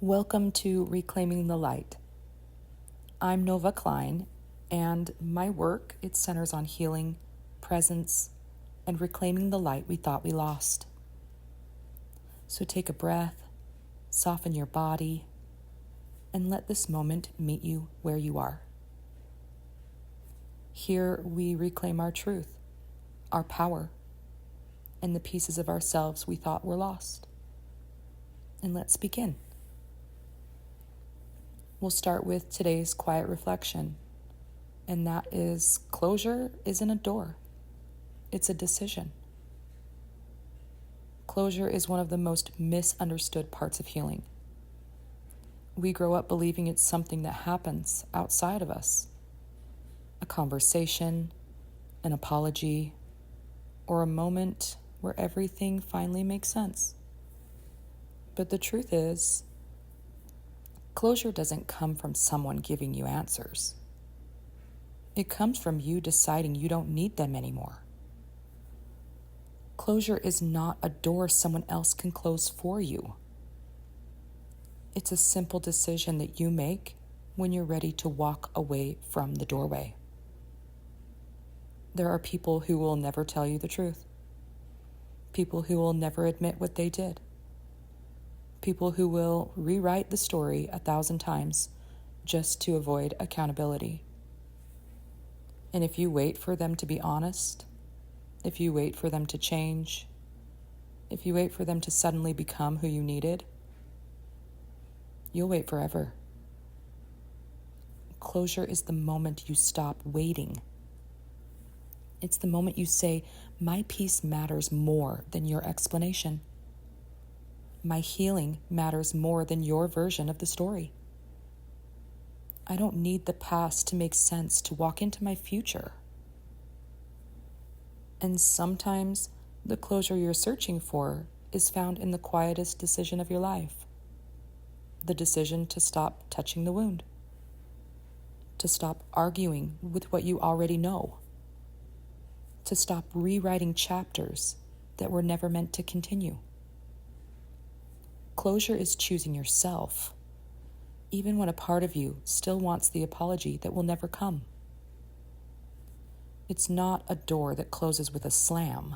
Welcome to Reclaiming the Light. I'm Nova Cline, and my work, it centers on healing, presence, and reclaiming the light we thought we lost. So take a breath, soften your body, and let this moment meet you where you are. Here we reclaim our truth, our power, and the pieces of ourselves we thought were lost. And let's begin. We'll start with today's quiet reflection, and that is closure isn't a door, it's a decision. Closure is one of the most misunderstood parts of healing. We grow up believing it's something that happens outside of us. A conversation, an apology, or a moment where everything finally makes sense. But the truth is, closure doesn't come from someone giving you answers. It comes from you deciding you don't need them anymore. Closure is not a door someone else can close for you. It's a simple decision that you make when you're ready to walk away from the doorway. There are people who will never tell you the truth. People who will never admit what they did. People who will rewrite the story 1,000 times just to avoid accountability. And if you wait for them to be honest, if you wait for them to change, if you wait for them to suddenly become who you needed, you'll wait forever. Closure is the moment you stop waiting. It's the moment you say, my peace matters more than your explanation. My healing matters more than your version of the story. I don't need the past to make sense to walk into my future. And sometimes the closure you're searching for is found in the quietest decision of your life. The decision to stop touching the wound. To stop arguing with what you already know. To stop rewriting chapters that were never meant to continue. Closure is choosing yourself, even when a part of you still wants the apology that will never come. It's not a door that closes with a slam.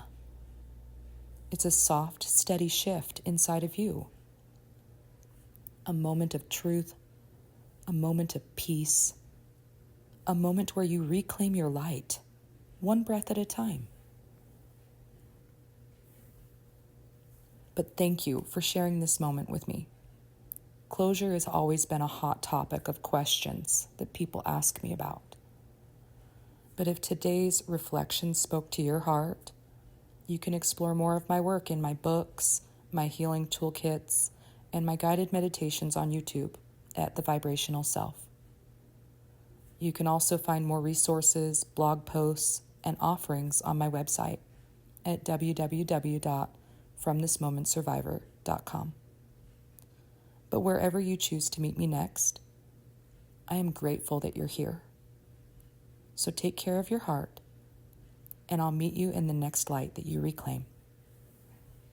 It's a soft, steady shift inside of you. A moment of truth, a moment of peace, a moment where you reclaim your light, one breath at a time. But thank you for sharing this moment with me. Closure has always been a hot topic of questions that people ask me about. But if today's reflection spoke to your heart, you can explore more of my work in my books, my healing toolkits, and my guided meditations on YouTube at The Vibrational Self. You can also find more resources, blog posts, and offerings on my website at www.fromthismomentsurvivor.com. But wherever you choose to meet me next, I am grateful that you're here. So take care of your heart, and I'll meet you in the next light that you reclaim.